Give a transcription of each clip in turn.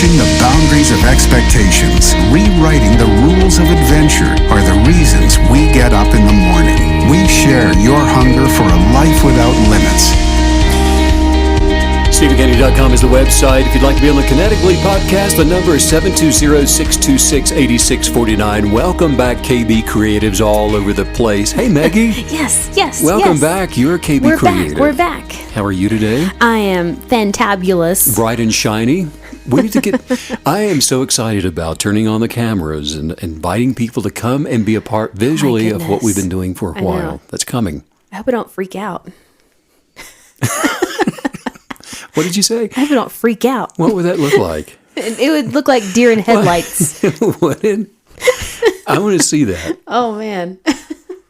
Pushing the boundaries of expectations, rewriting the rules of adventure are the reasons we get up in the morning. We share your hunger for a life without limits. StephenKennedy.com is the website. If you'd like to be on the Kinetic podcast, the number is 720-626-8649. Welcome back, KB Creatives all over the place. Hey, Maggie. Yes. Welcome back. You're a KB Creative. We're back. How are you today? I am fantabulous. Bright and shiny. We need to get. I am so excited about turning on the cameras and inviting people to come and be a part visually of what we've been doing for a while. That's coming. I hope I don't freak out. What did you say? I hope I don't freak out. What would that look like? It would look like deer in headlights. What? I want to see that. Oh, man.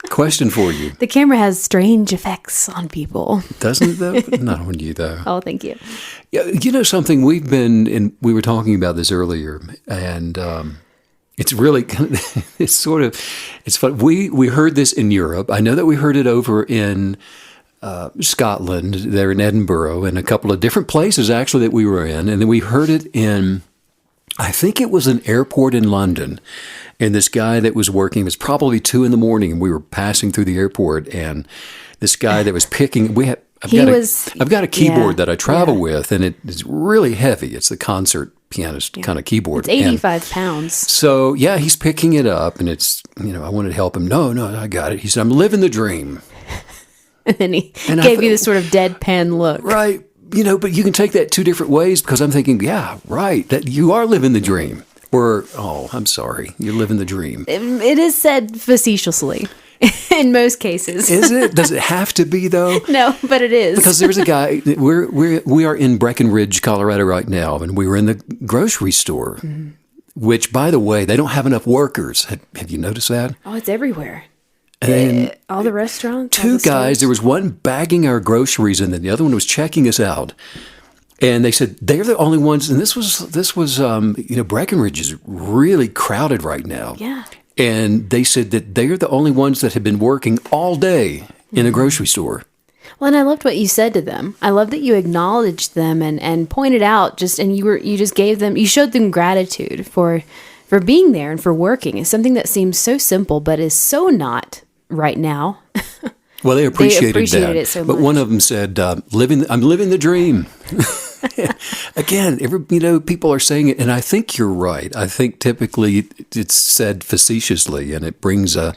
Question for you. The camera has strange effects on people. Doesn't it, though? Not on you, though. Oh, thank you. Yeah, you know something? We were talking about this earlier, and it's really, it's fun. We heard this in Europe. I know that we heard it over in Scotland, there in Edinburgh, and a couple of different places actually that we were in. And then we heard it in, I think it was an airport in London. And this guy that was working, it was probably 2 a.m, and we were passing through the airport, and this guy that was picking, I've got a keyboard that I travel with, and it's really heavy. It's the concert pianist kind of keyboard. It's 85 pounds. So yeah, he's picking it up, and it's, I wanted to help him. No, I got it. He said, I'm living the dream. And then he gave you this sort of deadpan look. Right. But you can take that 2 different ways, because I'm thinking, yeah, right, that you are living the dream. Or, I'm sorry, you're living the dream. It is said facetiously in most cases. Is it? Does it have to be, though? No, but it is. Because there's a guy, we are in Breckenridge, Colorado right now, and we were in the grocery store, which, by the way, they don't have enough workers. Have you noticed that? Oh, it's everywhere. And all the restaurants? 2 guys, there was one bagging our groceries, and then the other one was checking us out. And they said they're the only ones, and this was Breckenridge is really crowded right now. Yeah. And they said that they're the only ones that have been working all day in a grocery store. Well, and I loved what you said to them. I love that you acknowledged them and pointed out you showed them gratitude for being there and for working. It's something that seems so simple, but is so not right now. Well, they appreciated that. It so but much. One of them said, I'm living the dream. Again, people are saying it, and I think you're right. I think typically it's said facetiously, and it brings a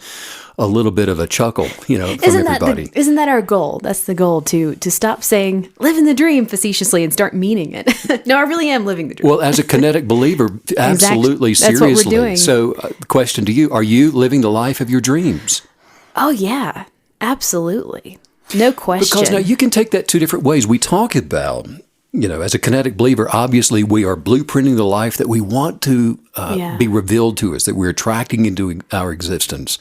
little bit of a chuckle, from everybody. Isn't that our goal? That's the goal, to stop saying, living the dream facetiously and start meaning it. No, I really am living the dream. Well, as a Kinetic believer, absolutely, That's seriously. what we're doing. So, question to you, are you living the life of your dreams? Oh, yeah, absolutely. No question. Because now you can take that 2 different ways. We talk about, as a Kinetic believer, obviously we are blueprinting the life that we want to be revealed to us, that we're attracting into our existence.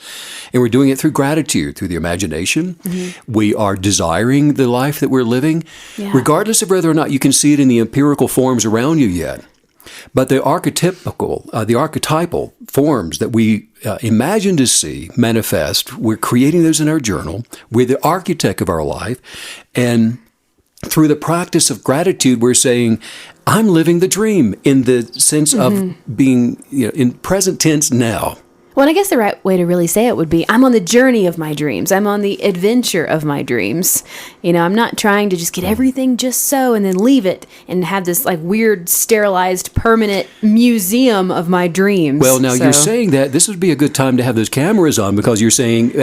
And we're doing it through gratitude, through the imagination. Mm-hmm. We are desiring the life that we're living, regardless of whether or not you can see it in the empirical forms around you yet. But the archetypal forms that we imagine to see manifest, we're creating those in our journal. We're the architect of our life. And through the practice of gratitude, we're saying, I'm living the dream, in the sense of being in present tense now. Well, and I guess the right way to really say it would be, I'm on the journey of my dreams. I'm on the adventure of my dreams. I'm not trying to just get everything just so and then leave it and have this like weird, sterilized, permanent museum of my dreams. Well, now you're saying that this would be a good time to have those cameras on, because you're saying,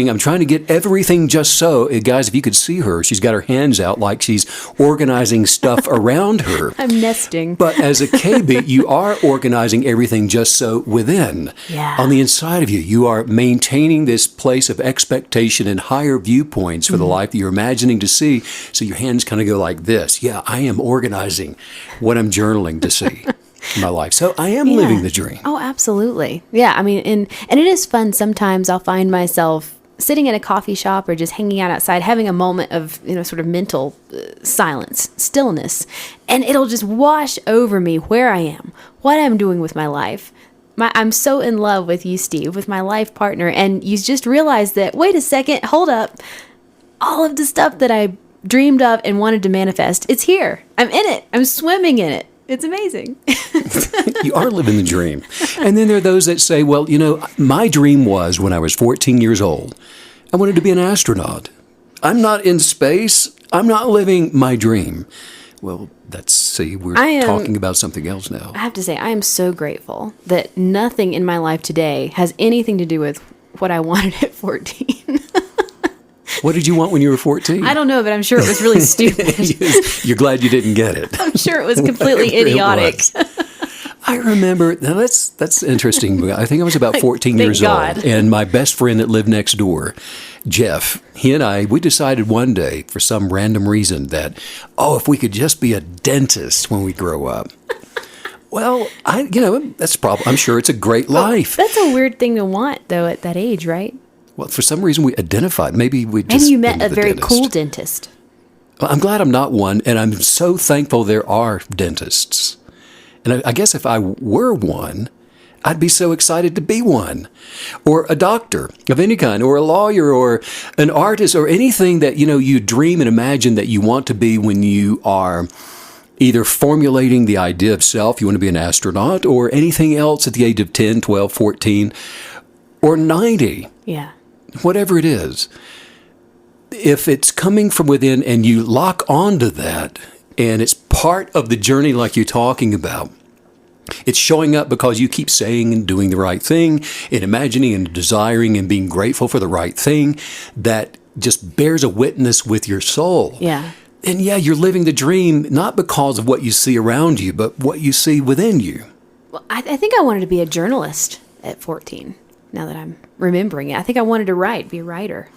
I'm trying to get everything just so. Guys, if you could see her, she's got her hands out like she's organizing stuff around her. I'm nesting. But as a KB, you are organizing everything just so within. Yeah. On the inside of you, you are maintaining this place of expectation and higher viewpoints for the life that you're imagining to see. So your hands kind of go like this. Yeah, I am organizing what I'm journaling to see in my life. So I am living the dream. Oh, absolutely. Yeah, I mean, and it is fun. Sometimes I'll find myself sitting in a coffee shop or just hanging out outside, having a moment of, sort of mental silence, stillness, and it'll just wash over me where I am, what I'm doing with my life. I'm so in love with you, Steve, with my life partner, and you just realize that, wait a second, hold up. All of the stuff that I dreamed of and wanted to manifest, it's here. I'm in it. I'm swimming in it. It's amazing. You are living the dream. And then there are those that say, well, my dream was when I was 14 years old, I wanted to be an astronaut. I'm not in space. I'm not living my dream. Well, we're talking about something else now. I have to say, I am so grateful that nothing in my life today has anything to do with what I wanted at 14. What did you want when you were 14? I don't know, but I'm sure it was really stupid. You're glad you didn't get it. I'm sure it was completely idiotic. I remember, now that's interesting. I think I was about 14 years old, and my best friend that lived next door, Jeff, he and I, we decided one day for some random reason that, if we could just be a dentist when we grow up. Well, that's probably, I'm sure it's a great life. That's a weird thing to want, though, at that age, right? Well, for some reason we identified. Maybe we just. And you met a very cool dentist. Well, I'm glad I'm not one, and I'm so thankful there are dentists. And I guess if I were one, I'd be so excited to be one, or a doctor of any kind, or a lawyer, or an artist, or anything that you dream and imagine that you want to be when you are either formulating the idea of self. You want to be an astronaut, or anything else at the age of 10, 12, 14, or 90. Yeah. Whatever it is, if it's coming from within and you lock onto that and it's part of the journey like you're talking about, it's showing up because you keep saying and doing the right thing and imagining and desiring and being grateful for the right thing that just bears a witness with your soul. Yeah. And you're living the dream, not because of what you see around you, but what you see within you. Well, I think I wanted to be a journalist at 14. Now that I'm remembering it, I think I wanted to be a writer.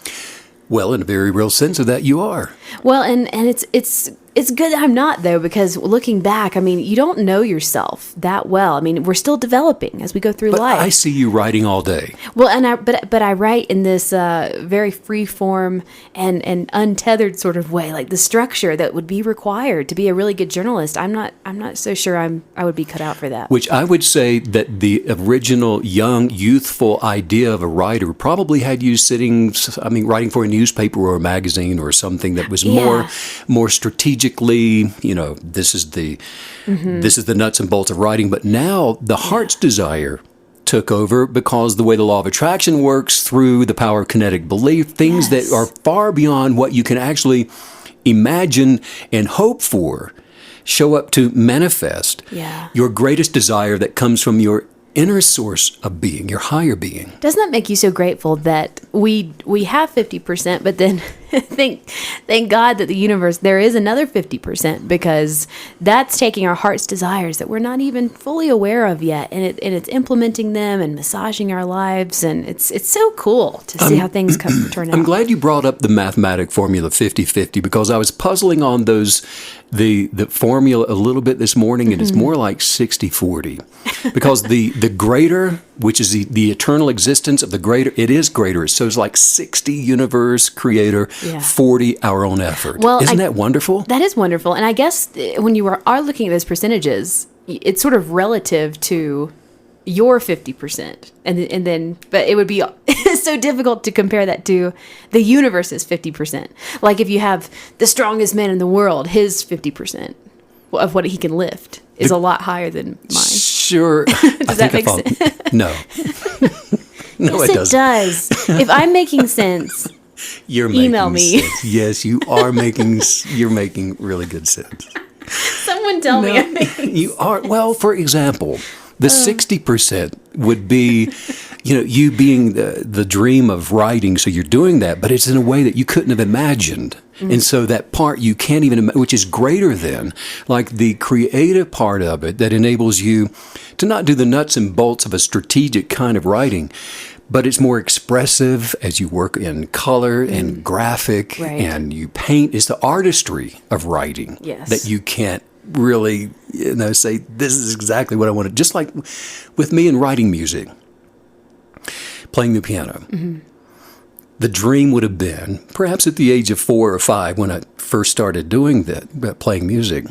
Well, in a very real sense of that, you are. Well, and it's good that I'm not, though, because looking back, I mean, you don't know yourself that well. I mean, we're still developing as we go through life. I see you writing all day. Well, and but I write in this very free form and untethered sort of way, like the structure that would be required to be a really good journalist. I'm not so sure I would be cut out for that. Which I would say that the original young, youthful idea of a writer probably had you writing for a newspaper or a magazine or something that was more strategically, this is the nuts and bolts of writing. But now the heart's desire took over because the way the law of attraction works through the power of kinetic belief, things that are far beyond what you can actually imagine and hope for show up to manifest your greatest desire that comes from your inner source of being, your higher being. Doesn't that make you so grateful that we have 50%, but then thank God that the universe, there is another 50%, because that's taking our heart's desires that we're not even fully aware of yet, and it's implementing them and massaging our lives, and it's so cool to see how things turn out. I'm glad you brought up the mathematic formula 50-50, because I was puzzling on the formula a little bit this morning, and it's more like 60-40, because the greater, which is the eternal existence of the greater, it is greater. So it's like 60 universe creator, 40 our own effort. Well, Isn't that wonderful? That is wonderful. And I guess when you are looking at those percentages, it's sort of relative to your 50%. And then, but it would be so difficult to compare that to the universe's 50%. Like if you have the strongest man in the world, his 50% of what he can lift is a lot higher than mine. Sure. Does that make sense? No. No, yes, it doesn't. Does. If I'm making sense, you're email making me. Sense. Yes, you are you're making really good sense. Someone tell me I'm making You are. Well, for example, the 60% would be, you being the dream of writing, so you're doing that, but it's in a way that you couldn't have imagined. And so that part you can't even imagine, which is greater than, like the creative part of it that enables you to not do the nuts and bolts of a strategic kind of writing, but it's more expressive as you work in color and graphic and you paint. It's the artistry of writing that you can't really, say, this is exactly what I wanted. Just like with me in writing music, playing the piano. Mm-hmm. The dream would have been, perhaps at the age of 4 or 5, when I first started doing that, playing music,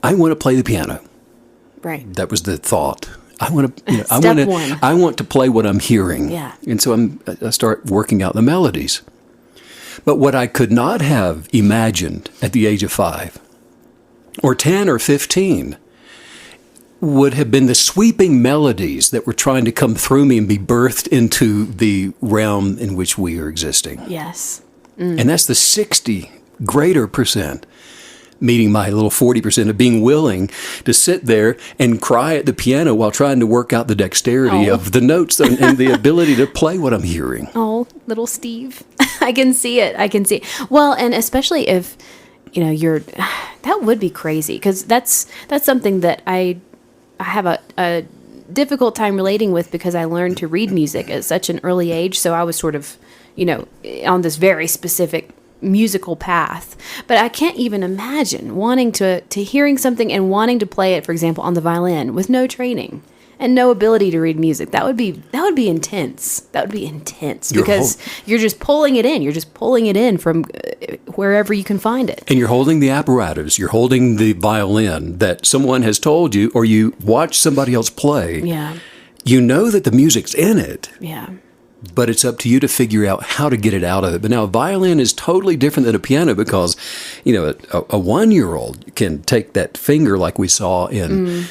I want to play the piano. Right. That was the thought. I want to. I want to play what I'm hearing. Yeah. And so I start working out the melodies. But what I could not have imagined at the age of 5, or 10, or 15, would have been the sweeping melodies that were trying to come through me and be birthed into the realm in which we are existing. Yes. And that's the 60 greater percent, meeting my little 40% of being willing to sit there and cry at the piano while trying to work out the dexterity of the notes and the ability to play what I'm hearing. Oh, little Steve. I can see it. Well, and especially if, that would be crazy, because that's something that I have a difficult time relating with, because I learned to read music at such an early age. So I was sort of, on this very specific musical path. But I can't even imagine wanting to hearing something and wanting to play it, for example, on the violin with no training and no ability to read music. That would be intense. That would be intense, because you're just pulling it in. You're just pulling it in from wherever you can find it. And you're holding the apparatus. You're holding the violin that someone has told you, or you watch somebody else play. Yeah. You know that the music's in it. Yeah. But it's up to you to figure out how to get it out of it. But now a violin is totally different than a piano, because, a 1-year-old can take that finger, like we saw in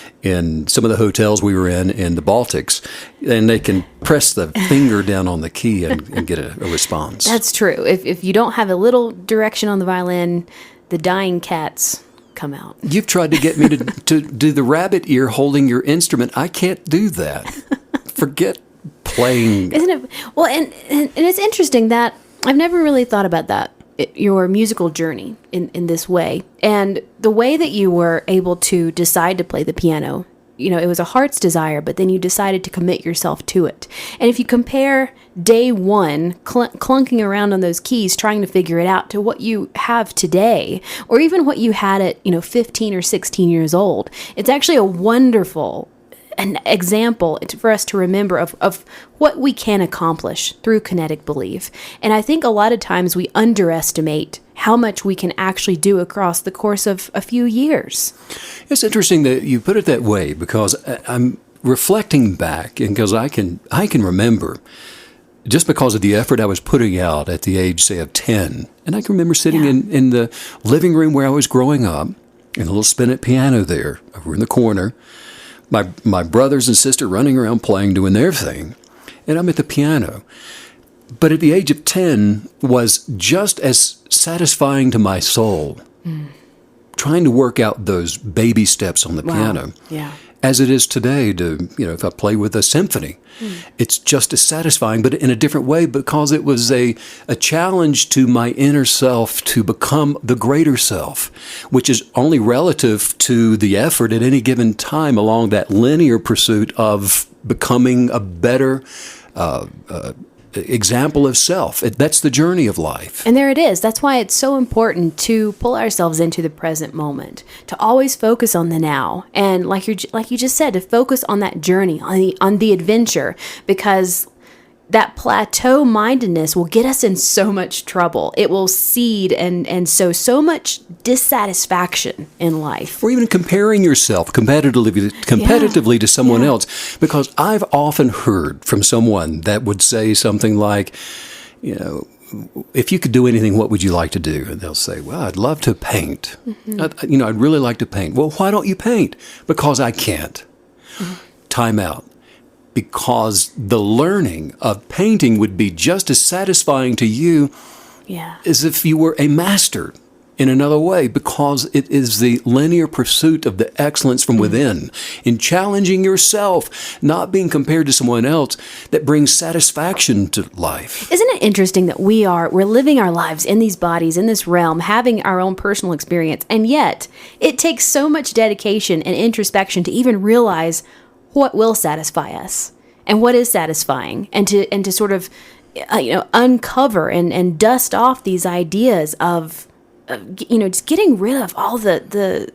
some of the hotels we were in the Baltics, and they can press the finger down on the key and get a response. That's true. If you don't have a little direction on the violin, the dying cats come out. You've tried to get me to do the rabbit ear holding your instrument. I can't do that. Forget playing. Isn't it? Well, and it's interesting that I've never really thought about that, your musical journey in this way. And the way that you were able to decide to play the piano, it was a heart's desire, but then you decided to commit yourself to it. And if you compare day one, clunking around on those keys, trying to figure it out, to what you have today, or even what you had at, 15 or 16 years old, it's actually a wonderful an example for us to remember of what we can accomplish through kinetic belief. And I think a lot of times we underestimate how much we can actually do across the course of a few years. It's interesting that you put it that way, because I'm reflecting back, and because I can remember, just because of the effort I was putting out at the age, say, of 10. And I can remember sitting in the living room where I was growing up, and a little spinet piano there over in the corner, my brothers and sister running around playing, doing their thing, and I'm at the piano. But at the age of 10 was just as satisfying to my soul, trying to work out those baby steps on the piano, as it is today to, if I play with a symphony. It's just as satisfying, but in a different way, because it was a challenge to my inner self to become the greater self, which is only relative to the effort at any given time along that linear pursuit of becoming a better example of self. That's the journey of life. And there it is. That's why it's so important to pull ourselves into the present moment, to always focus on the now. And like you just said, to focus on that journey, on the adventure, because that plateau mindedness will get us in so much trouble. It will seed and sow so much dissatisfaction in life. Or even comparing yourself competitively to someone else. Because I've often heard from someone that would say something like, if you could do anything, what would you like to do? And they'll say, well, I'd love to paint. I'd really like to paint. Well, why don't you paint? Because I can't. Time out. Because the learning of painting would be just as satisfying to you as if you were a master in another way, because it is the linear pursuit of the excellence from within, in challenging yourself, not being compared to someone else, that brings satisfaction to life. Isn't it interesting that we're living our lives in these bodies, in this realm, having our own personal experience, and yet it takes so much dedication and introspection to even realize what will satisfy us and what is satisfying, and to sort of uncover and dust off these ideas of just getting rid of all the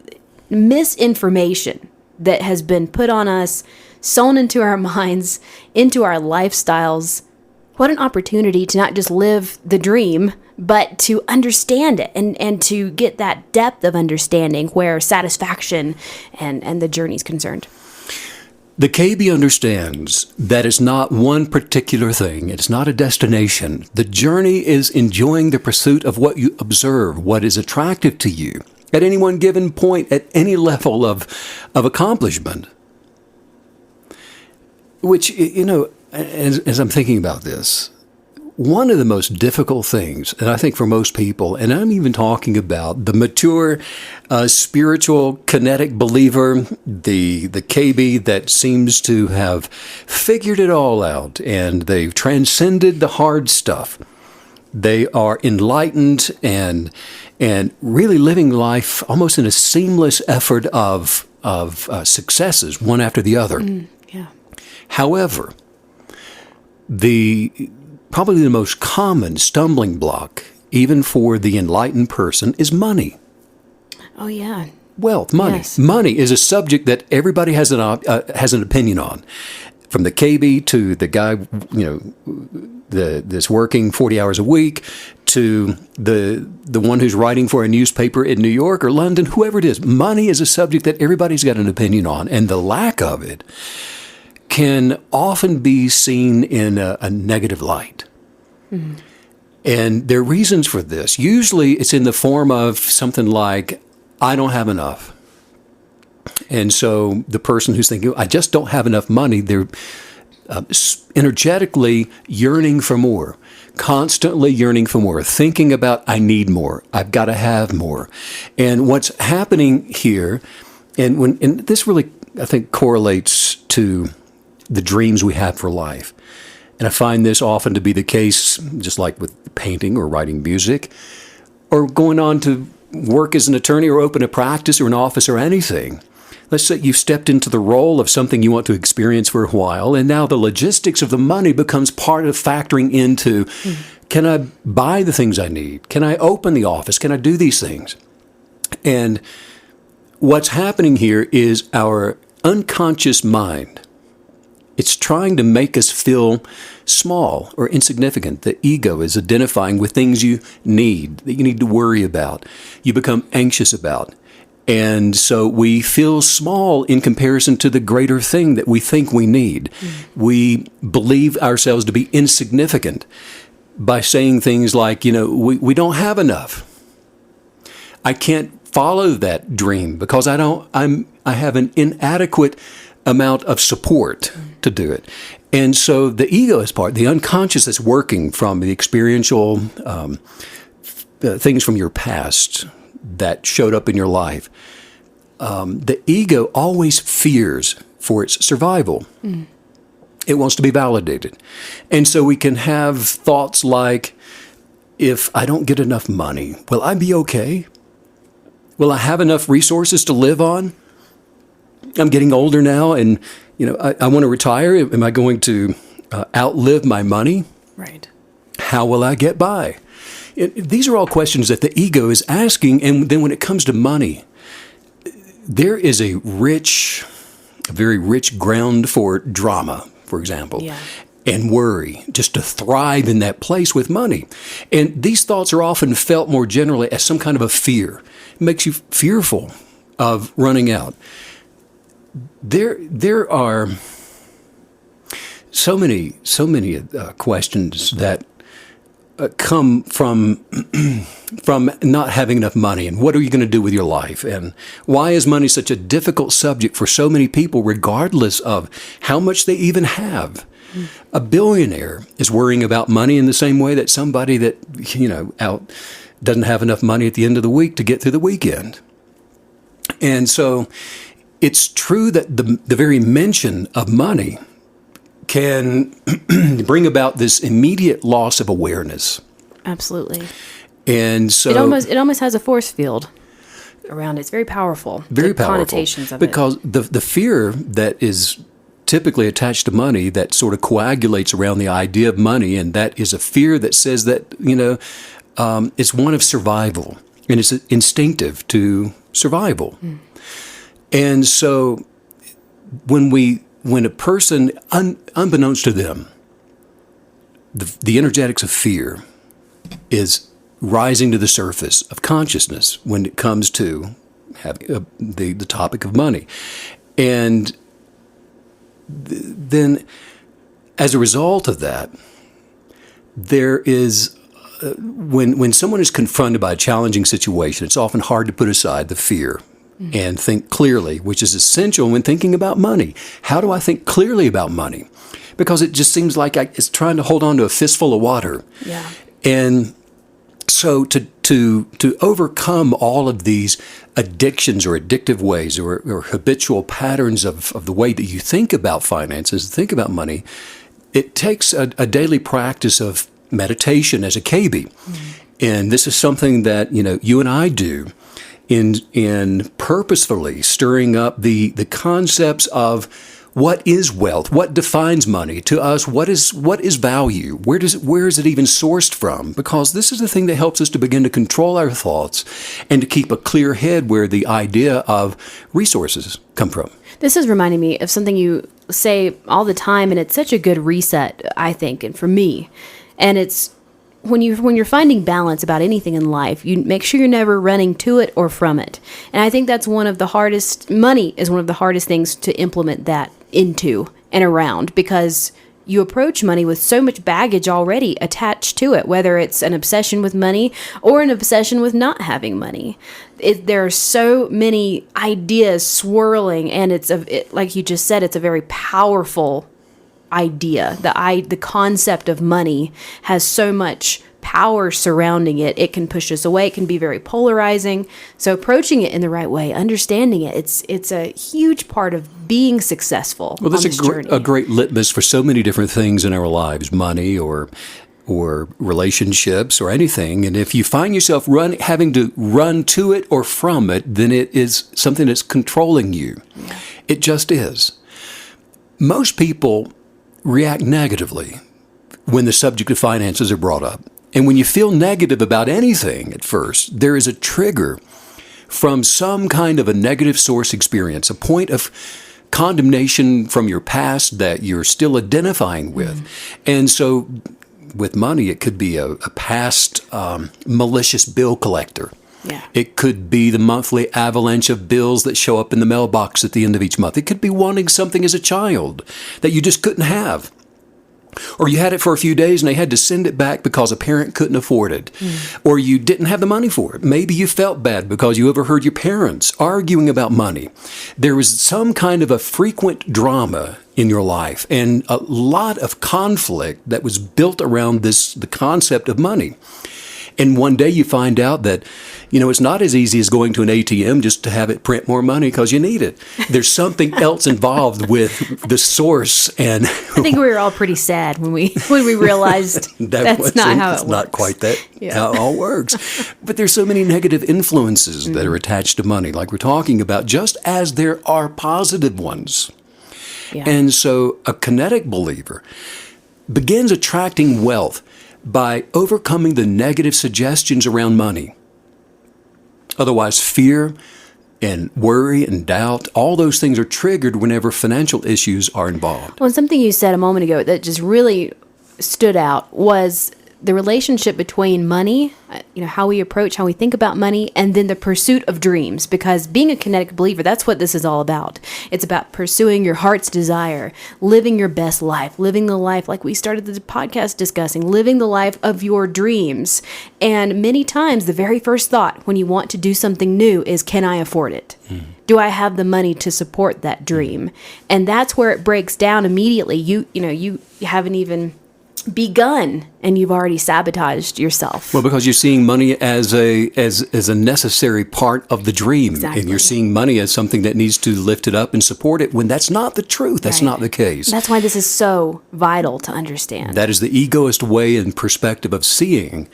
misinformation that has been put on us, sewn into our minds, into our lifestyles. What an opportunity to not just live the dream, but to understand it and to get that depth of understanding where satisfaction and the journey is concerned. The KB understands that it's not one particular thing. It's not a destination. The journey is enjoying the pursuit of what you observe, what is attractive to you at any one given point, at any level of accomplishment. Which, as I'm thinking about this, one of the most difficult things, and I think for most people, and I'm even talking about the mature, spiritual, kinetic believer, the KB that seems to have figured it all out, and they've transcended the hard stuff. They are enlightened and really living life almost in a seamless effort of successes, one after the other. Yeah. However, probably the most common stumbling block, even for the enlightened person, is money. Oh, yeah. Wealth, money. Yes. Money is a subject that everybody has an opinion on, from the KB to the guy, that's working 40 hours a week, to the one who's writing for a newspaper in New York or London, whoever it is. Money is a subject that everybody's got an opinion on, and the lack of it can often be seen in a negative light. Mm-hmm. And there are reasons for this. Usually it's in the form of something like, I don't have enough. And so the person who's thinking, I just don't have enough money, they're energetically yearning for more, constantly yearning for more, thinking about, I need more, I've got to have more. And what's happening here, and this really, I think, correlates to the dreams we have for life. And I find this often to be the case, just like with painting or writing music, or going on to work as an attorney or open a practice or an office or anything. Let's say you've stepped into the role of something you want to experience for a while, and now the logistics of the money becomes part of factoring into, can I buy the things I need? Can I open the office? Can I do these things? And what's happening here is our unconscious mind, it's trying to make us feel small or insignificant. The ego is identifying with things you need, that you need to worry about, you become anxious about. And so we feel small in comparison to the greater thing that we think we need. We believe ourselves to be insignificant by saying things like, we don't have enough. I can't follow that dream because I have an inadequate amount of support to do it. And so the ego is part, the unconscious is working from the experiential things from your past that showed up in your life. The ego always fears for its survival. It wants to be validated. And so we can have thoughts like, if I don't get enough money, will I be okay? Will I have enough resources to live on? I'm getting older now, and I want to retire. Am I going to outlive my money? Right. How will I get by? These are all questions that the ego is asking. And then when it comes to money, there is a very rich ground for drama, for example, and worry, just to thrive in that place with money. And these thoughts are often felt more generally as some kind of a fear. It makes you fearful of running out. There are so many questions that come from not having enough money, and what are you going to do with your life, and why is money such a difficult subject for so many people, regardless of how much they even have. A billionaire is worrying about money in the same way that somebody that doesn't have enough money at the end of the week to get through the weekend. And so it's true that the very mention of money can bring about this immediate loss of awareness. Absolutely. And so it almost has a force field around it. It's very powerful. Very powerful. Connotations of because the fear that is typically attached to money that sort of coagulates around the idea of money, and that is a fear that says that it's one of survival, and it's instinctive to survival. And so when a person, unbeknownst to them, the energetics of fear is rising to the surface of consciousness when it comes to having the topic of money. And then as a result of that, there is, when someone is confronted by a challenging situation, it's often hard to put aside the fear and think clearly, which is essential when thinking about money. How do I think clearly about money? Because it just seems like it's trying to hold on to a fistful of water. Yeah. And so to overcome all of these addictions or addictive ways or habitual patterns of the way that you think about finances, think about money, it takes a daily practice of meditation as a KB. And this is something that, you and I do in purposefully stirring up the concepts of what is wealth, what defines money to us, what is value, where is it even sourced from? Because this is the thing that helps us to begin to control our thoughts and to keep a clear head where the idea of resources come from. This is reminding me of something you say all the time, and it's such a good reset, I think, and for me. And it's when you're finding balance about anything in life, you make sure you're never running to it or from it. And I think that's money is one of the hardest things to implement that into and around, because you approach money with so much baggage already attached to it, whether it's an obsession with money or an obsession with not having money. There are so many ideas swirling, and like you just said, it's a very powerful idea. The concept of money has so much power surrounding it. It can push us away. It can be very polarizing. So approaching it in the right way, understanding it, it's a huge part of being successful. Well, that's a great litmus for so many different things in our lives, money or relationships or anything. And if you find yourself having to run to it or from it, then it is something that's controlling you. Yeah. It just is. Most people react negatively when the subject of finances are brought up. And when you feel negative about anything at first, there is a trigger from some kind of a negative source experience, a point of condemnation from your past that you're still identifying with. And so with money, it could be a past malicious bill collector. Yeah. It could be the monthly avalanche of bills that show up in the mailbox at the end of each month. It could be wanting something as a child that you just couldn't have. Or you had it for a few days and they had to send it back because a parent couldn't afford it. Or you didn't have the money for it. Maybe you felt bad because you overheard your parents arguing about money. There was some kind of a frequent drama in your life and a lot of conflict that was built around the concept of money. And one day you find out that, it's not as easy as going to an ATM just to have it print more money because you need it. There's something else involved with the source. And I think we were all pretty sad when we realized that's not how it works. It's not quite how it all works. But there's so many negative influences that are attached to money, like we're talking about, just as there are positive ones. Yeah. And so a kinetic believer begins attracting wealth by overcoming the negative suggestions around money. Otherwise, fear and worry and doubt, all those things are triggered whenever financial issues are involved. Well, something you said a moment ago that just really stood out was the relationship between money, how we approach, how we think about money, and then the pursuit of dreams. Because being a kinetic believer, that's what this is all about. It's about pursuing your heart's desire, living your best life, living the life like we started the podcast discussing, living the life of your dreams. And many times, the very first thought when you want to do something new is, can I afford it? Do I have the money to support that dream? And that's where it breaks down immediately. You haven't even begun and you've already sabotaged yourself. Well, because you're seeing money as a necessary part of the dream. Exactly. And you're seeing money as something that needs to lift it up and support it when that's not the truth. That's not the case. That's why this is so vital to understand. That is the egoist way and perspective of seeing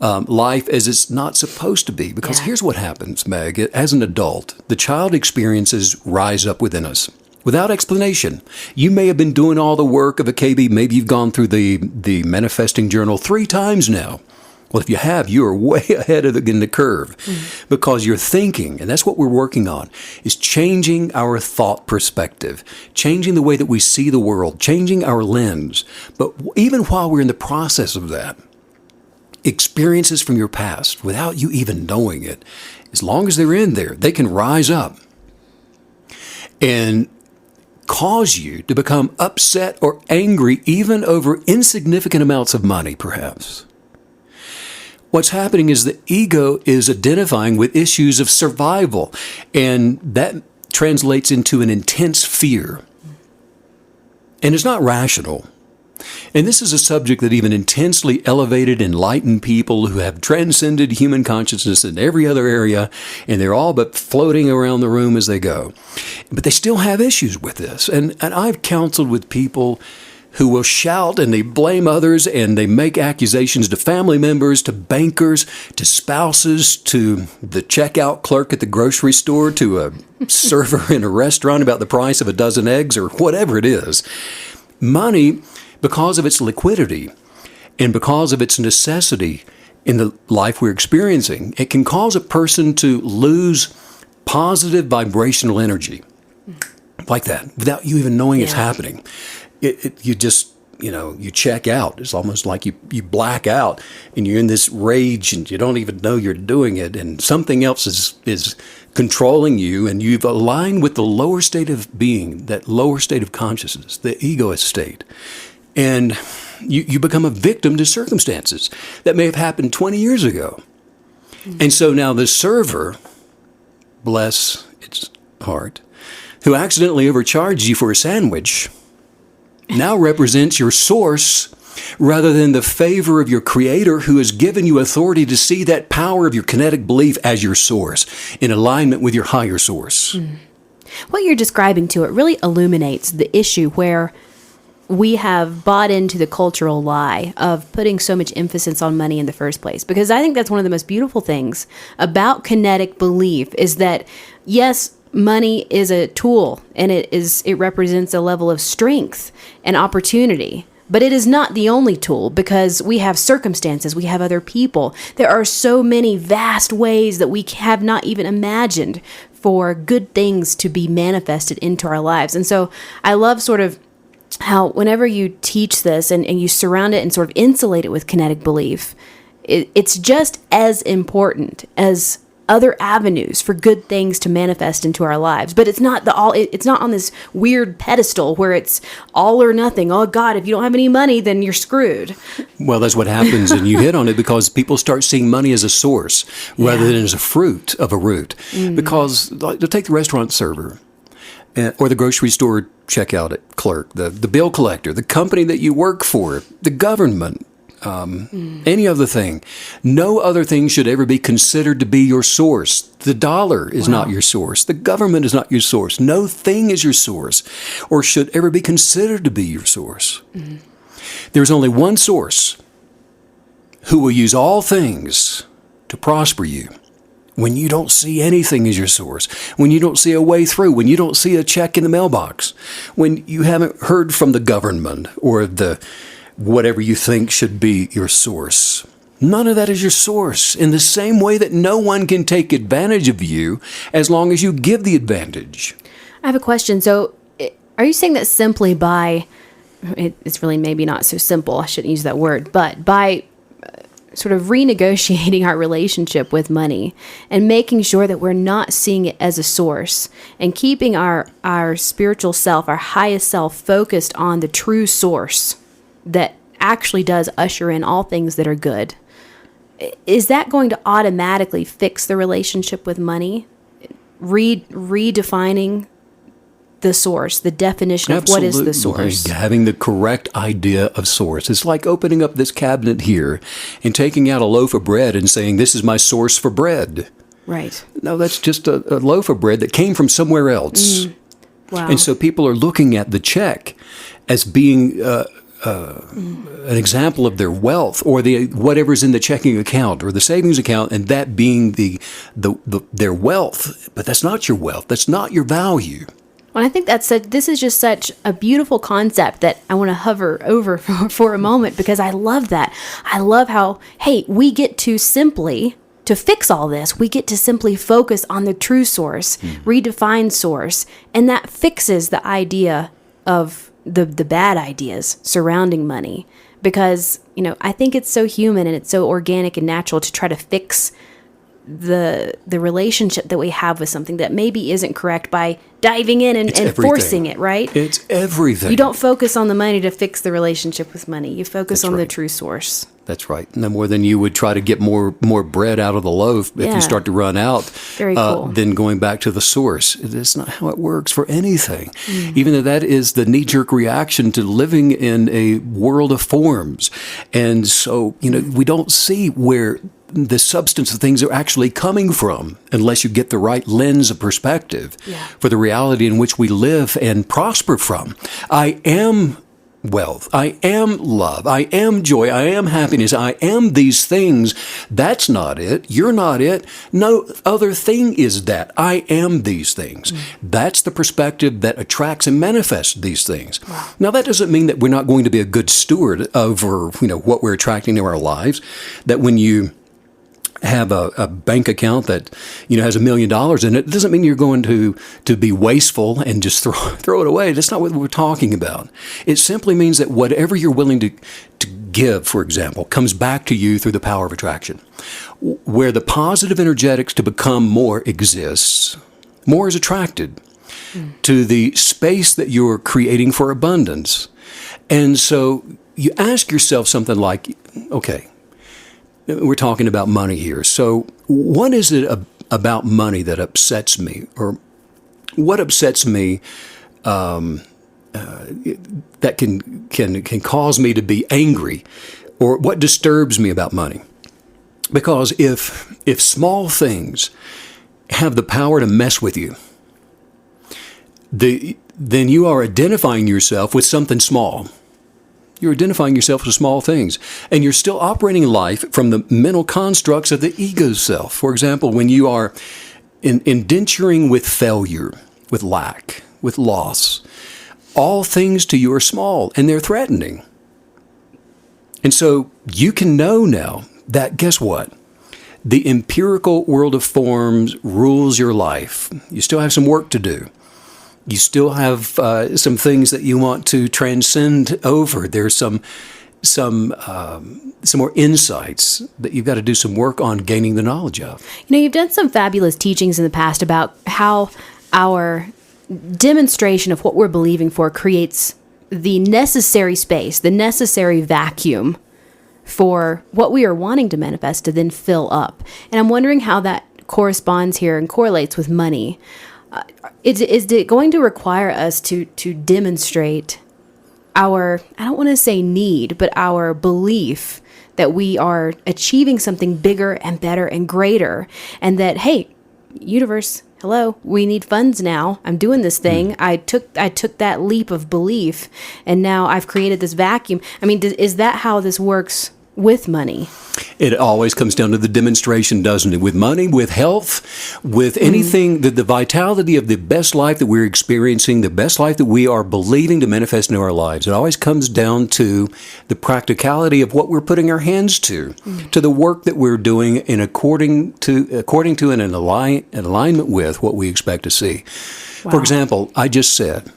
life as it's not supposed to be. Because here's what happens, Meg. As an adult, the child experiences rise up within us. Without explanation. You may have been doing all the work of a KB. Maybe you've gone through the manifesting journal 3 times now. Well, if you have, you are way ahead of the curve because you're thinking, and that's what we're working on, is changing our thought perspective, changing the way that we see the world, changing our lens. But even while we're in the process of that, experiences from your past, without you even knowing it, as long as they're in there, they can rise up and cause you to become upset or angry even over insignificant amounts of money, perhaps. what's happening is the ego is identifying with issues of survival, and that translates into an intense fear. And it's not rational. And this is a subject that even intensely elevated, enlightened people who have transcended human consciousness in every other area, and they're all but floating around the room as they go. But they still have issues with this. And I've counseled with people who will shout and they blame others and they make accusations to family members, to bankers, to spouses, to the checkout clerk at the grocery store, to a server in a restaurant about the price of a dozen eggs or whatever it is. Money, because of its liquidity and because of its necessity in the life we're experiencing, it can cause a person to lose positive vibrational energy like that without you even knowing it's happening. You just, you check out. It's almost like you black out and you're in this rage and you don't even know you're doing it, and something else is controlling you, and you've aligned with the lower state of being, that lower state of consciousness, the egoist state. And you become a victim to circumstances that may have happened 20 years ago. And so now the server, bless its heart, who accidentally overcharged you for a sandwich, now represents your source rather than the favor of your creator, who has given you authority to see that power of your kinetic belief as your source in alignment with your higher source. What you're describing to it really illuminates the issue where we have bought into the cultural lie of putting so much emphasis on money in the first place. Because I think that's one of the most beautiful things about kinetic belief is that, yes, money is a tool and it represents a level of strength and opportunity. But it is not the only tool, because we have circumstances, we have other people. There are so many vast ways that we have not even imagined for good things to be manifested into our lives. And so I love sort of how whenever you teach this and you surround it and sort of insulate it with kinetic belief, it's just as important as other avenues for good things to manifest into our lives. But it's not it's not on this weird pedestal where it's all or nothing. Oh God, if you don't have any money, then you're screwed. Well, that's what happens, and you hit on it, because people start seeing money as a source rather than as a fruit of a root. Because take the restaurant server or the grocery store checkout clerk, the bill collector, the company that you work for, the government, any other thing. No other thing should ever be considered to be your source. The dollar is not your source. The government is not your source. No thing is your source, or should ever be considered to be your source. There's only one source who will use all things to prosper you. When you don't see anything as your source, when you don't see a way through, when you don't see a check in the mailbox, when you haven't heard from the government or the whatever you think should be your source. None of that is your source, in the same way that no one can take advantage of you as long as you give the advantage. I have a question. So are you saying that simply by, it's really maybe not so simple, I shouldn't use that word, but by sort of renegotiating our relationship with money and making sure that we're not seeing it as a source and keeping our spiritual self, our highest self, focused on the true source that actually does usher in all things that are good, is that going to automatically fix the relationship with money? Redefining the source, the definition of what is the source. Having the correct idea of source. It's like opening up this cabinet here and taking out a loaf of bread and saying, this is my source for bread. Right. No, that's just a loaf of bread that came from somewhere else. Wow. And so people are looking at the check as being an example of their wealth, or whatever's in the checking account or the savings account, and that being their wealth. But that's not your wealth. That's not your value. Well, I think this is just such a beautiful concept that I want to hover over for a moment, because I love that. I love how, hey, we get to fix all this, we get to simply focus on the true source, redefine source, and that fixes the idea of the bad ideas surrounding money. Because, I think it's so human and it's so organic and natural to try to fix the relationship that we have with something that maybe isn't correct by diving in and forcing it, right? It's everything. You don't focus on the money to fix the relationship with money. You focus on the true source. That's right. No more than you would try to get more bread out of the loaf if you start to run out. Very cool. Then going back to the source. It's not how it works for anything. Even though that is the knee-jerk reaction to living in a world of forms. And so, we don't see where the substance of things are actually coming from unless you get the right lens of perspective for the reality in which we live and prosper from. I am wealth. I am love. I am joy. I am happiness. I am these things. That's not it. You're not it. No other thing is that. I am these things. That's the perspective that attracts and manifests these things. Wow. Now, that doesn't mean that we're not going to be a good steward over, what we're attracting to our lives. That when you have a bank account that has $1 million in it, it doesn't mean you're going to be wasteful and just throw it away. That's not what we're talking about. It simply means that whatever you're willing to give, for example, comes back to you through the power of attraction. Where the positive energetics to become more exists, more is attracted to the space that you're creating for abundance. And so you ask yourself something like, okay, we're talking about money here. So what is it about money that upsets me? Or what upsets me that can cause me to be angry? Or what disturbs me about money? Because if small things have the power to mess with you, then you are identifying yourself with something small. You're identifying yourself with small things, and you're still operating life from the mental constructs of the ego self. For example, when you are indenturing with failure, with lack, with loss, all things to you are small, and they're threatening. And so you can know now that, guess what? The empirical world of forms rules your life. You still have some work to do. You still have some things that you want to transcend over. There's some more insights that you've got to do some work on gaining the knowledge of. You've done some fabulous teachings in the past about how our demonstration of what we're believing for creates the necessary space, the necessary vacuum for what we are wanting to manifest to then fill up. And I'm wondering how that corresponds here and correlates with money. Is it going to require us to demonstrate our, I don't want to say need, but our belief that we are achieving something bigger and better and greater, and that, hey, universe, hello, we need funds now. I'm doing this thing. I took that leap of belief, and now I've created this vacuum. I mean, is that how this works with money? It always comes down to the demonstration, doesn't it? With money, with health, with anything, the vitality of the best life that we're experiencing, the best life that we are believing to manifest into our lives. It always comes down to the practicality of what we're putting our hands to the work that we're doing in according to and in alignment with what we expect to see. Wow. For example, I just said,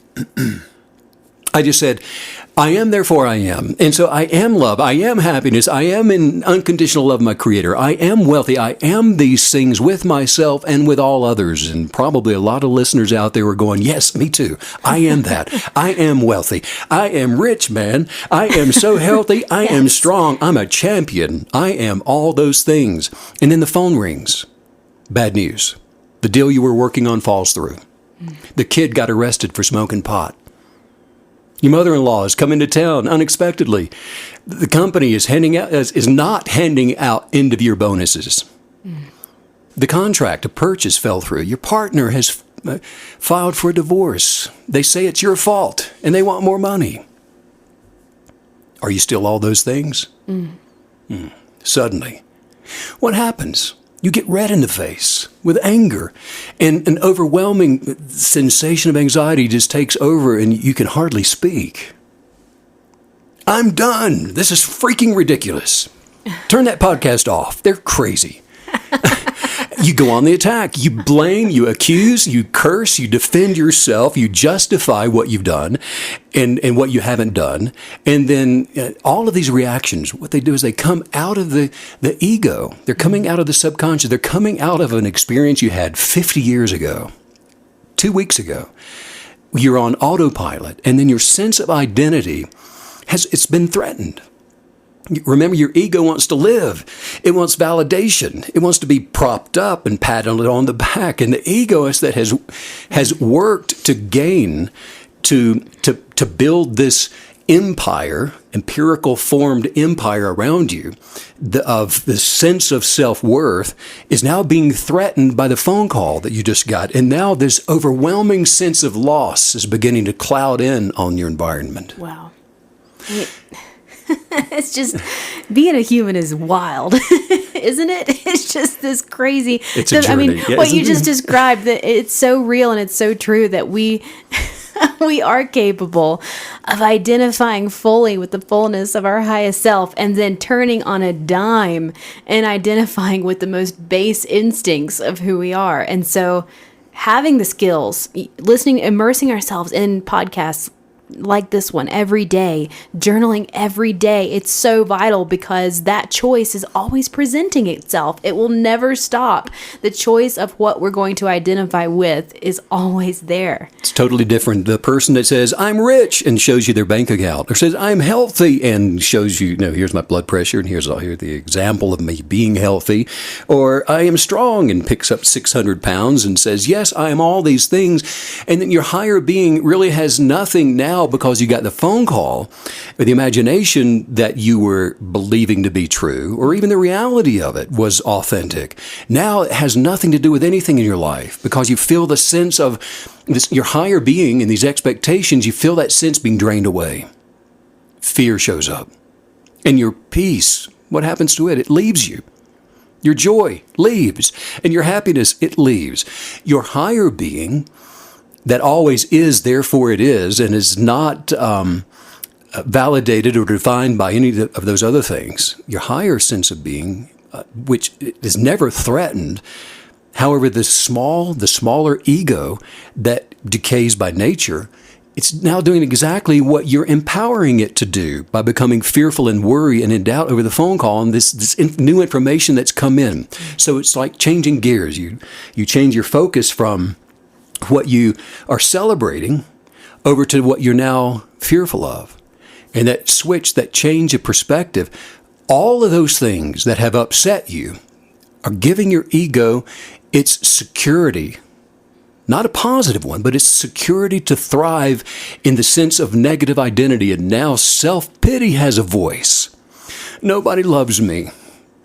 I am, therefore I am. And so I am love. I am happiness. I am in unconditional love of my Creator. I am wealthy. I am these things with myself and with all others. And probably a lot of listeners out there are going, yes, me too. I am that. I am wealthy. I am rich, man. I am so healthy. I am strong. I'm a champion. I am all those things. And then the phone rings. Bad news. The deal you were working on falls through. The kid got arrested for smoking pot. Your mother-in-law has come into town unexpectedly. The company is not handing out end-of-year bonuses. The contract to purchase fell through. Your partner has filed for a divorce. They say it's your fault, and they want more money. Are you still all those things? Suddenly, what happens? You get red in the face with anger, and an overwhelming sensation of anxiety just takes over, and you can hardly speak. I'm done. This is freaking ridiculous. Turn that podcast off. They're crazy. You go on the attack. You blame, you accuse, you curse, you defend yourself, you justify what you've done and what you haven't done. And then all of these reactions, what they do is they come out of the ego. They're coming out of the subconscious. They're coming out of an experience you had 50 years ago, 2 weeks ago. You're on autopilot, and then your sense of identity it's been threatened. Remember, your ego wants to live. It wants validation. It wants to be propped up and patted on the back. And the egoist that has worked to gain, to build this empire, empirical formed empire around you, of the sense of self-worth, is now being threatened by the phone call that you just got. And now this overwhelming sense of loss is beginning to cloud in on your environment. Wow. It's just, being a human is wild, isn't it? It's just this crazy. It's a journey. I mean, what you just described, that it's so real and it's so true that we are capable of identifying fully with the fullness of our highest self, and then turning on a dime and identifying with the most base instincts of who we are. And so having the skills, listening, immersing ourselves in podcasts like this one every day, journaling every day, it's so vital, because that choice is always presenting itself. It will never stop. The choice of what we're going to identify with is always there. It's totally different. The person that says, I'm rich, and shows you their bank account, or says, I'm healthy, and shows you, no, here's my blood pressure, and here's the example of me being healthy, or I am strong, and picks up 600 pounds and says, yes, I am all these things. And then your higher being really has nothing now, because you got the phone call, or the imagination that you were believing to be true, or even the reality of it was authentic. Now it has nothing to do with anything in your life, because you feel the sense of this, your higher being and these expectations, you feel that sense being drained away. Fear shows up. And your peace, what happens to it? It leaves you. Your joy leaves. And your happiness, it leaves. Your higher being, that always is, therefore it is, and is not validated or defined by any of those other things. Your higher sense of being, which is never threatened. However, the smaller ego that decays by nature, it's now doing exactly what you're empowering it to do by becoming fearful and worry and in doubt over the phone call and this new information that's come in. So it's like changing gears. You change your focus from what you are celebrating over to what you're now fearful of. And that switch, that change of perspective, all of those things that have upset you are giving your ego its security. Not a positive one, but it's security to thrive in the sense of negative identity. And now self-pity has a voice. Nobody loves me.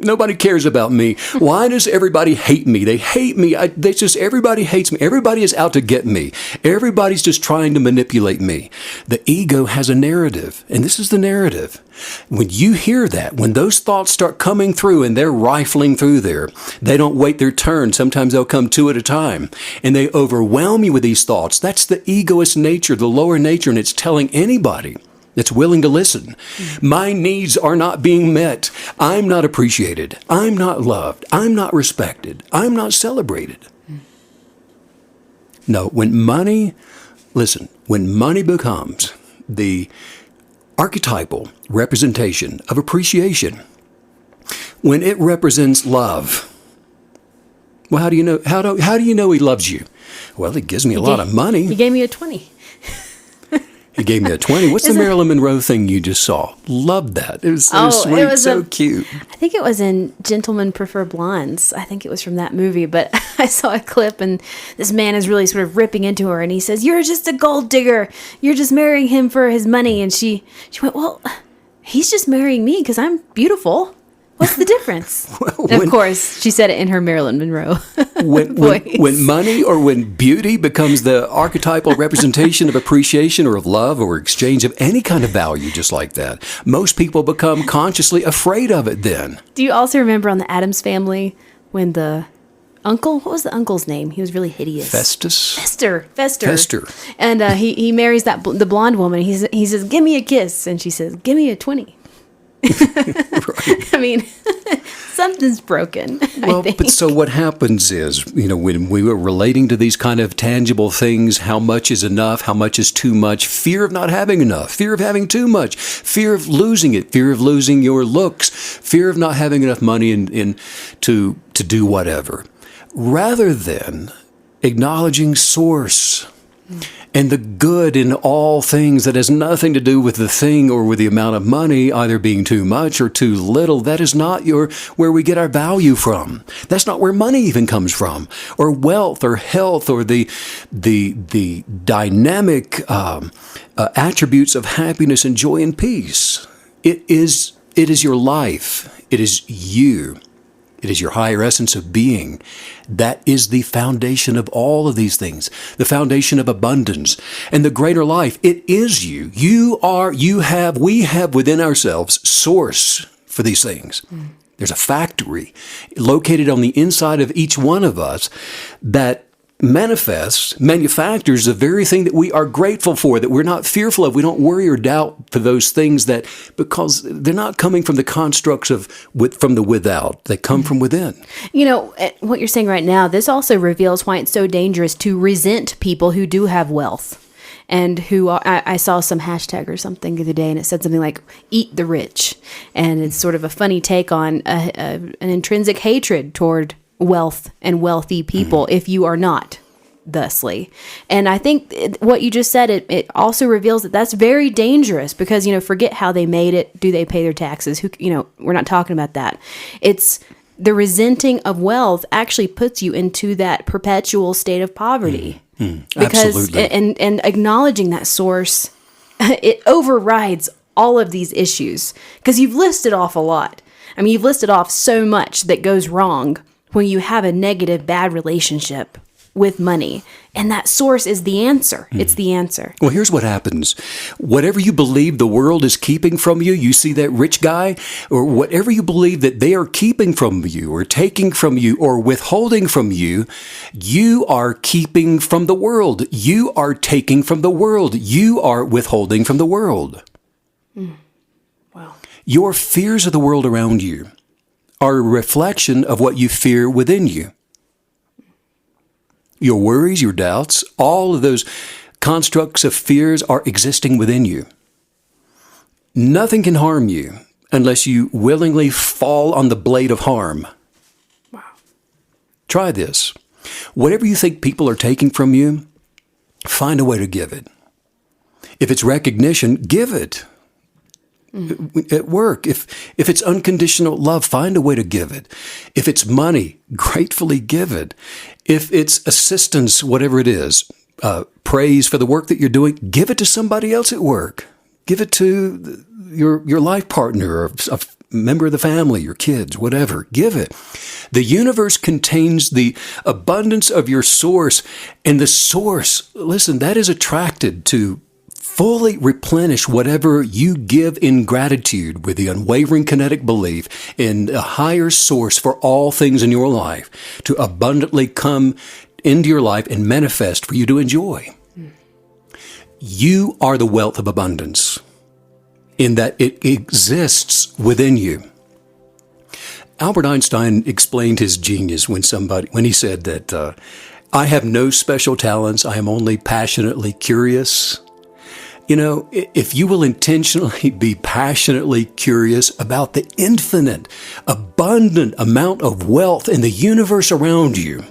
Nobody cares about me. Why does everybody hate me? They hate me. Everybody hates me. Everybody is out to get me. Everybody's just trying to manipulate me. The ego has a narrative, and this is the narrative. When you hear that, when those thoughts start coming through and they're rifling through there, they don't wait their turn. Sometimes they'll come two at a time, and they overwhelm you with these thoughts. That's the egoist nature, the lower nature, and it's telling anybody that's willing to listen. My needs are not being met. I'm not appreciated. I'm not loved. I'm not respected. I'm not celebrated. No, when money becomes the archetypal representation of appreciation, when it represents love, well, how do you know? How do you know he loves you? Well, he gives me a lot of money. He gave me a 20. He gave me a 20. What's the Marilyn Monroe thing you just saw? Loved that. It was so sweet, it was so cute. I think it was in Gentlemen Prefer Blondes. I think it was from that movie. But I saw a clip, and this man is really sort of ripping into her, and he says, "You're just a gold digger. You're just marrying him for his money." And she went, "Well, he's just marrying me because I'm beautiful. What's the difference?" Of course, she said it in her Marilyn Monroe voice. When money or when beauty becomes the archetypal representation of appreciation or of love or exchange of any kind of value, just like that, most people become consciously afraid of it then. Do you also remember on the Addams Family when the uncle, what was the uncle's name? He was really hideous. Fester. And he marries the blonde woman. He says, "Give me a kiss." And she says, "Give me a 20. Right. I mean, something's broken. Well, I think. But so what happens is, when we were relating to these kind of tangible things, how much is enough, how much is too much, fear of not having enough, fear of having too much, fear of losing it, fear of losing your looks, fear of not having enough money to do whatever, rather than acknowledging source. And the good in all things that has nothing to do with the thing or with the amount of money either being too much or too little, that is not where we get our value from. That's not where money even comes from, or wealth or health or the dynamic attributes of happiness and joy and peace. It is your life. It is you. It is your higher essence of being. That is the foundation of all of these things, the foundation of abundance and the greater life. It is you. We have within ourselves source for these things. There's a factory located on the inside of each one of us that manufactures the very thing that we are grateful for, that we're not fearful of. We don't worry or doubt for those things because they're not coming from the constructs from the without. They come from within. You know, what you're saying right now, this also reveals why it's so dangerous to resent people who do have wealth. And I saw some hashtag or something the other day, and it said something like "eat the rich," and it's sort of a funny take on an intrinsic hatred toward wealth and wealthy people if you are not thusly. And I think what you just said, it also reveals that that's very dangerous because, forget how they made it. Do they pay their taxes? We're not talking about that. It's the resenting of wealth actually puts you into that perpetual state of poverty. Because, absolutely. And acknowledging that source, it overrides all of these issues because you've listed off a lot. I mean, you've listed off so much that goes wrong when you have a negative, bad relationship with money. And that source is the answer. It's the answer. Well, here's what happens. Whatever you believe the world is keeping from you, you see that rich guy, or whatever you believe that they are keeping from you or taking from you or withholding from you, you are keeping from the world. You are taking from the world. You are withholding from the world. Wow. Your fears of the world around you are a reflection of what you fear within you. Your worries, your doubts, all of those constructs of fears are existing within you. Nothing can harm you unless you willingly fall on the blade of harm. Wow. Try this. Whatever you think people are taking from you, find a way to give it. If it's recognition, give it. At work, if it's unconditional love, find a way to give it. If it's money, gratefully give it. If it's assistance, whatever it is, praise for the work that you're doing, give it to somebody else at work. Give it to your life partner or a member of the family, your kids, whatever. Give it. The universe contains the abundance of your source, and the source, listen, that is attracted to fully replenish whatever you give in gratitude with the unwavering kinetic belief in a higher source for all things in your life to abundantly come into your life and manifest for you to enjoy. You are the wealth of abundance in that it exists within you. Albert Einstein explained his genius when he said that I have no special talents. I am only passionately curious. If you will intentionally be passionately curious about the infinite, abundant amount of wealth in the universe around you,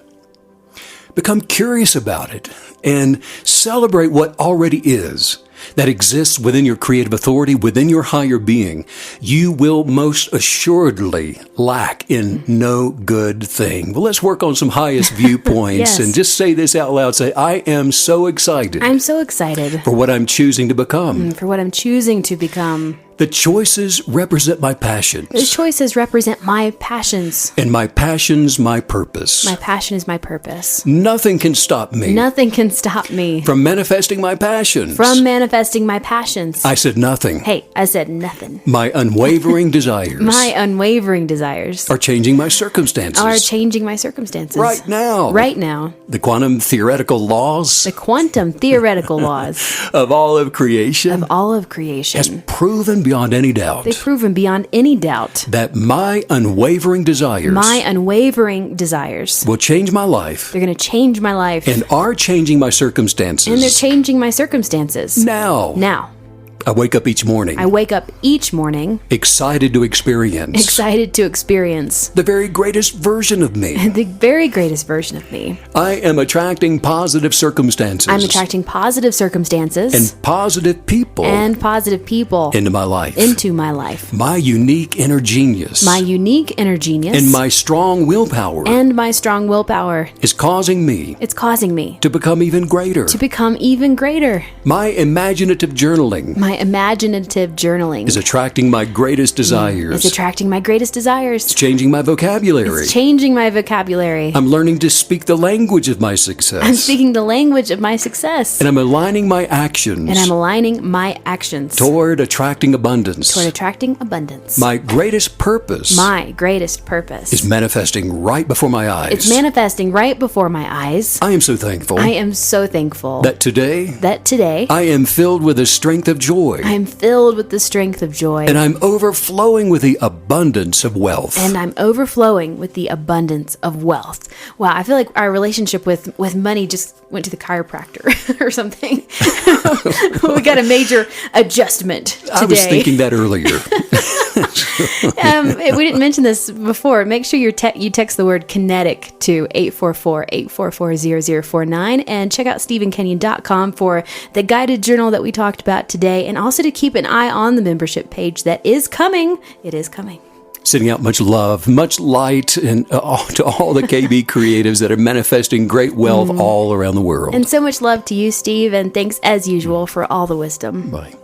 become curious about it and celebrate what already is, that exists within your creative authority, within your higher being, you will most assuredly lack in no good thing. Well, let's work on some highest viewpoints Yes. and just say this out loud. Say, I am so excited. I'm so excited For what I'm choosing to become. for what I'm choosing to become. The choices represent my passions. The choices represent my passions. And my passions, my purpose. My passion is my purpose. Nothing can stop me Nothing can stop me from manifesting my passions. from manifesting my passions. I said nothing. Hey, I said nothing. My unwavering desires My unwavering desires are changing my circumstances. are changing my circumstances. Right now. Right now. The quantum theoretical laws The quantum theoretical laws of all of creation of all of creation. has proven beyond any doubt They've proven beyond any doubt that my unwavering desires my unwavering desires. will change my life They're going to change my life. and are changing my circumstances And they're changing my circumstances. now. Now. I wake up each morning. I wake up each morning Excited to experience. excited to experience The very greatest version of me. the very greatest version of me. I am attracting positive circumstances. I'm attracting positive circumstances and positive people into my life. into my life. My unique inner genius My unique inner genius and my strong willpower is causing me it's causing me to become even greater. to become even greater. My imaginative journaling My imaginative journaling is attracting my greatest desires. It's attracting my greatest desires. It's changing my vocabulary. It's changing my vocabulary. I'm learning to speak the language of my success. I'm speaking the language of my success. And I'm aligning my actions toward attracting abundance. My greatest purpose is manifesting right before my eyes. It's manifesting right before my eyes. I am so thankful. That today I am filled with the strength of joy. I am filled with the strength of joy. And I'm overflowing with the abundance of wealth. Wow, I feel like our relationship with money just went to the chiropractor or something. We got a major adjustment today. I was thinking that earlier. We didn't mention this before. Make sure you text the word Kinetic to 844-844-0049 and check out StephenKenyon.com for the guided journal that we talked about today, and also to keep an eye on the membership page that is coming. It is coming. Sending out much love, much light, and to all the KB creatives that are manifesting great wealth all around the world. And so much love to you, Steve, and thanks as usual for all the wisdom. Bye.